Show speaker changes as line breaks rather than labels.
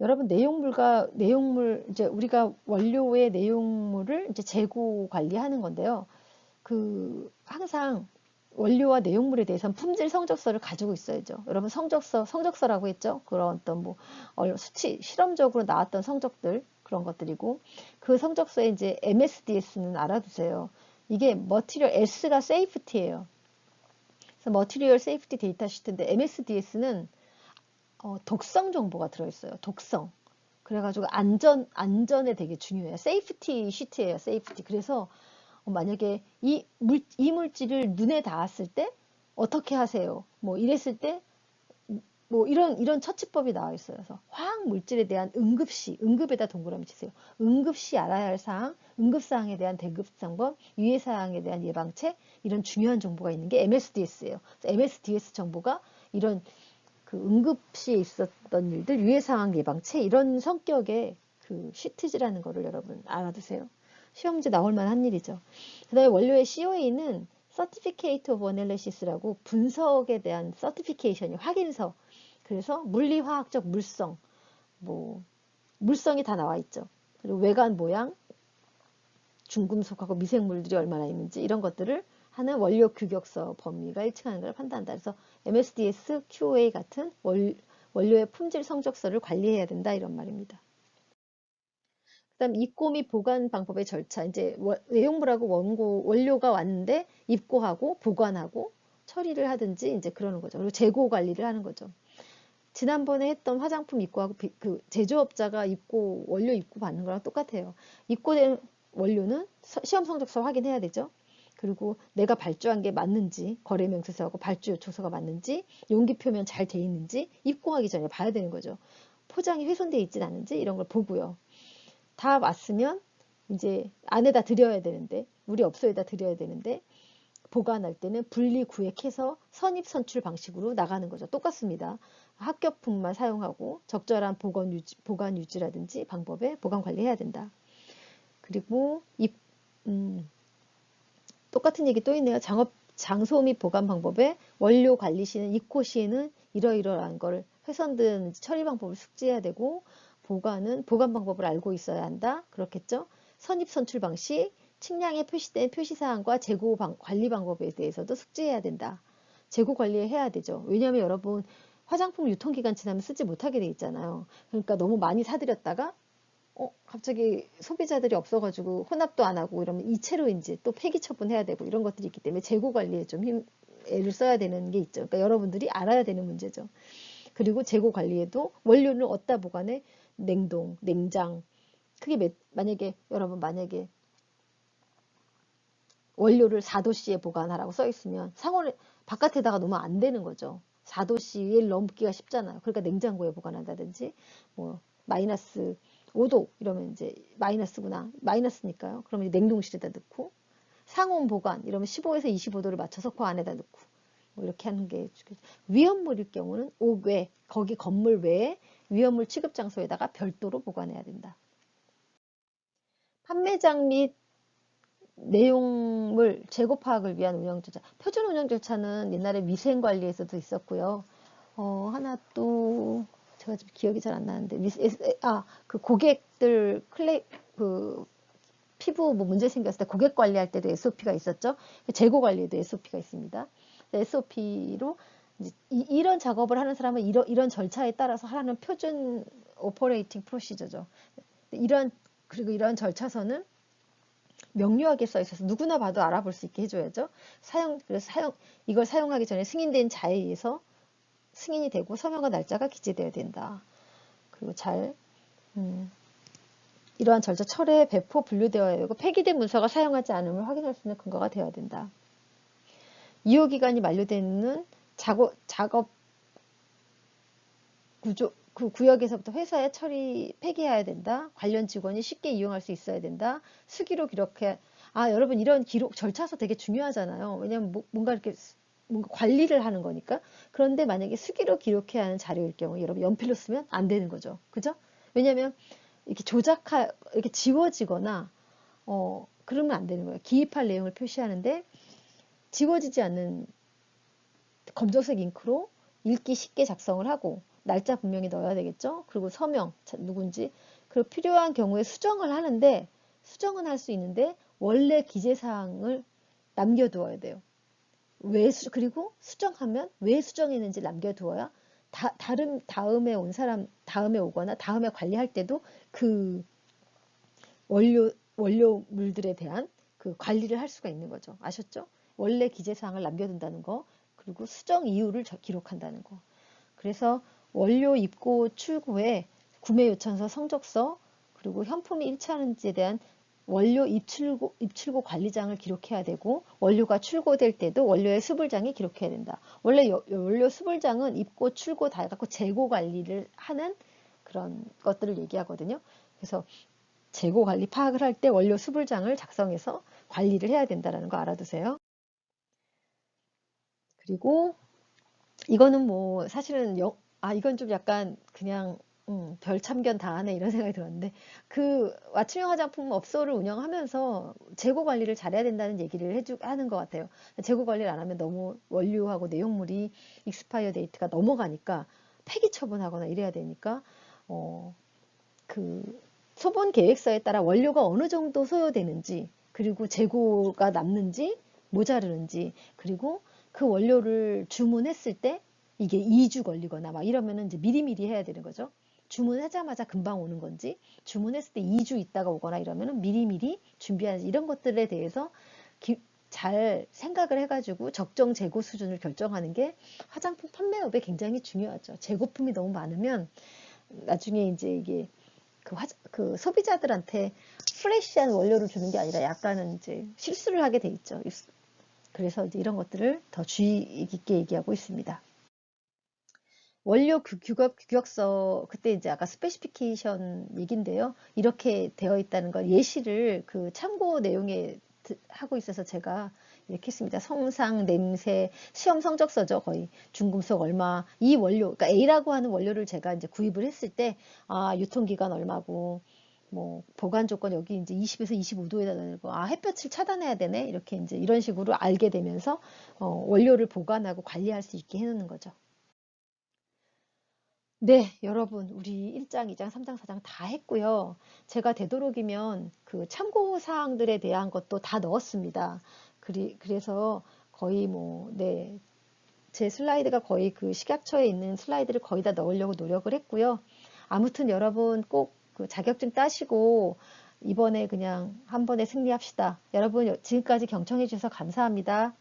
여러분 내용물 이제 우리가 원료의 내용물을 이제 재고 관리하는 건데요. 항상 원료와 내용물에 대해서는 품질 성적서를 가지고 있어야죠. 여러분 성적서라고 했죠. 그런 어떤 뭐 수치 실험적으로 나왔던 성적들 그런 것들이고 그 성적서에 이제 MSDS는 알아두세요. 이게 Material S가 Safety예요. 그래서 Material Safety Data Sheet인데 MSDS는 독성 정보가 들어있어요. 독성. 그래가지고 안전에 되게 중요해요. 세이프티 시트예요. 세이프티. 그래서 만약에 이 물질을 눈에 닿았을 때 어떻게 하세요? 뭐 이랬을 때 뭐 이런 처치법이 나와 있어요. 그래서 화학 물질에 대한 응급에다 동그라미 치세요. 응급시 알아야 할 사항, 응급사항에 대한 대급상법, 유해사항에 대한 예방책, 이런 중요한 정보가 있는 게 MSDS예요. MSDS 정보가 이런 응급시에 있었던 일들, 유해사항 예방책, 이런 성격의 시트지라는 거를 여러분 알아두세요. 시험 문제 나올 만한 일이죠. 그 다음에 원료의 COA는 Certificate of Analysis라고 분석에 대한 서티피케이션이 확인서. 그래서 물리화학적 물성, 물성이 다 나와 있죠. 그리고 외관 모양, 중금속하고 미생물들이 얼마나 있는지 이런 것들을 하는 원료 규격서 범위가 일치하는 걸 판단한다. 그래서 MSDS, QA 같은 원료의 품질 성적서를 관리해야 된다 이런 말입니다. 그다음 입고 및 보관 방법의 절차. 이제 내용물하고 원료가 왔는데 입고하고 보관하고 처리를 하든지 이제 그러는 거죠. 그리고 재고 관리를 하는 거죠. 지난번에 했던 화장품 입고하고 제조업자가 원료 입고 받는 거랑 똑같아요. 입고된 원료는 시험 성적서 확인해야 되죠. 그리고 내가 발주한 게 맞는지, 거래 명세서하고 발주 요청서가 맞는지, 용기 표면 잘 돼 있는지 입고하기 전에 봐야 되는 거죠. 포장이 훼손돼 있진 않은지 이런 걸 보고요. 다 왔으면 이제 안에다 드려야 되는데, 우리 업소에다 드려야 되는데, 보관할 때는 분리 구획해서 선입 선출 방식으로 나가는 거죠. 똑같습니다. 합격품만 사용하고 적절한 보관 유지라든지 방법에 보관 관리해야 된다. 그리고 똑같은 얘기 또 있네요. 장소 및 보관 방법에 원료 관리 시는 입고 시에는 이러이러한 거를 훼손된 처리 방법을 숙지해야 되고, 보관 방법을 알고 있어야 한다. 그렇겠죠? 선입 선출 방식, 측량에 표시된 표시사항과 재고 관리 방법에 대해서도 숙지해야 된다. 재고 관리해야 되죠. 왜냐하면 여러분 화장품 유통기간 지나면 쓰지 못하게 돼 있잖아요. 그러니까 너무 많이 사들였다가 갑자기 소비자들이 없어가지고 혼합도 안 하고 이러면 이채로 이제 또 폐기 처분해야 되고 이런 것들이 있기 때문에 재고 관리에 좀 애를 써야 되는 게 있죠. 그러니까 여러분들이 알아야 되는 문제죠. 그리고 재고 관리에도 원료를 어디다 보관해? 냉동, 냉장. 그게 만약에 원료를 4도씨에 보관하라고 써 있으면 상온에 바깥에다가 놓으면 안 되는 거죠. 4도씨에 넘기가 쉽잖아요. 그러니까 냉장고에 보관한다든지 뭐 마이너스 5도 이러면 이제 마이너스구나. 마이너스니까요. 그러면 냉동실에다 넣고 상온 보관 이러면 15에서 25도를 맞춰서 그 안에다 넣고 뭐 이렇게 하는 게 위험물일 경우는 거기 건물 외에 위험물 취급 장소에다가 별도로 보관해야 된다. 판매장 및 내용물 재고 파악을 위한 운영 절차. 표준 운영 절차는 옛날에 위생 관리에서도 있었고요. 하나 또 제가 지금 기억이 잘 안 나는데 그 고객들 피부 뭐 문제 생겼을 때 고객 관리할 때도 SOP가 있었죠. 재고 관리에도 SOP가 있습니다. SOP로 이런 작업을 하는 사람은 이런 절차에 따라서 하라는 표준 오퍼레이팅 프로시저죠. 그리고 이런 절차서는 명료하게 써 있어서 누구나 봐도 알아볼 수 있게 해줘야죠. 이걸 사용하기 전에 승인된 자에 의해서 승인이 되고 서명과 날짜가 기재되어야 된다. 그리고 이러한 절차 철회, 배포, 분류되어야 되고 폐기된 문서가 사용하지 않음을 확인할 수 있는 근거가 되어야 된다. 이효기간이 만료되는 작업 구역에서부터 회사에 폐기해야 된다. 관련 직원이 쉽게 이용할 수 있어야 된다. 수기로 기록해. 여러분 이런 절차서 되게 중요하잖아요. 왜냐면 뭔가 관리를 하는 거니까. 그런데 만약에 수기로 기록해야 하는 자료일 경우 여러분 연필로 쓰면 안 되는 거죠. 그죠? 왜냐면 이렇게 지워지거나 그러면 안 되는 거예요. 기입할 내용을 표시하는데 지워지지 않는 검정색 잉크로 읽기 쉽게 작성을 하고 날짜 분명히 넣어야 되겠죠. 그리고 서명 누군지. 그리고 필요한 경우에 수정을 하는데 수정은 할 수 있는데 원래 기재사항을 남겨두어야 돼요. 그리고 수정하면 왜 수정했는지 남겨두어야 다음에 온 사람, 다음에 오거나 다음에 관리할 때도 그 원료물들에 대한 그 관리를 할 수가 있는 거죠. 아셨죠? 원래 기재사항을 남겨둔다는 거, 그리고 수정 이유를 기록한다는 거. 그래서 원료 입고 출고에 구매 요청서, 성적서, 그리고 현품이 일치하는지에 대한 원료 입출고 관리장을 기록해야 되고, 원료가 출고될 때도 원료의 수불장이 기록해야 된다. 원래 원료 수불장은 입고 출고 다 해갖고 재고 관리를 하는 그런 것들을 얘기하거든요. 그래서 재고 관리 파악을 할 때 원료 수불장을 작성해서 관리를 해야 된다는 거 알아두세요. 그리고 이거는 뭐 사실은 이건 좀 약간 그냥 별 참견 다 하네 이런 생각이 들었는데 그 맞춤형 화장품 업소를 운영하면서 재고 관리를 잘해야 된다는 얘기를 하는 것 같아요. 재고 관리를 안 하면 너무 원료하고 내용물이 익스파이어 데이트가 넘어가니까 폐기 처분하거나 이래야 되니까 어, 그 소분 계획서에 따라 원료가 어느 정도 소요되는지, 그리고 재고가 남는지, 모자르는지, 그리고 그 원료를 주문했을 때 이게 2주 걸리거나 막 이러면은 이제 미리미리 해야 되는 거죠. 주문하자마자 금방 오는 건지, 주문했을 때 2주 있다가 오거나 이러면은 미리미리 준비하지. 이런 것들에 대해서 잘 생각을 해가지고 적정 재고 수준을 결정하는 게 화장품 판매업에 굉장히 중요하죠. 재고품이 너무 많으면 나중에 이제 이게 그 소비자들한테 프레시한 원료를 주는 게 아니라 약간은 이제 실수를 하게 돼 있죠. 그래서 이제 이런 것들을 더 주의 깊게 얘기하고 있습니다. 원료 규격서 그때 이제 아까 스페시피케이션 얘긴데요. 이렇게 되어 있다는 걸 예시를 그 참고 내용에 하고 있어서 제가 이렇게 했습니다. 성상, 냄새, 시험 성적서죠. 거의 중금속 얼마, 이 원료, 그러니까 A라고 하는 원료를 제가 이제 구입을 했을 때, 유통기간 얼마고, 뭐, 보관 조건 여기 이제 20에서 25도에다 넣고, 햇볕을 차단해야 되네. 이렇게 이제 이런 식으로 알게 되면서, 원료를 보관하고 관리할 수 있게 해놓는 거죠. 네, 여러분, 우리 1장, 2장, 3장, 4장 다 했고요. 제가 되도록이면 그 참고 사항들에 대한 것도 다 넣었습니다. 그래서 거의 뭐, 네, 제 슬라이드가 거의 그 식약처에 있는 슬라이드를 거의 다 넣으려고 노력을 했고요. 아무튼 여러분 꼭 그 자격증 따시고 이번에 그냥 한 번에 승리합시다. 여러분 지금까지 경청해 주셔서 감사합니다.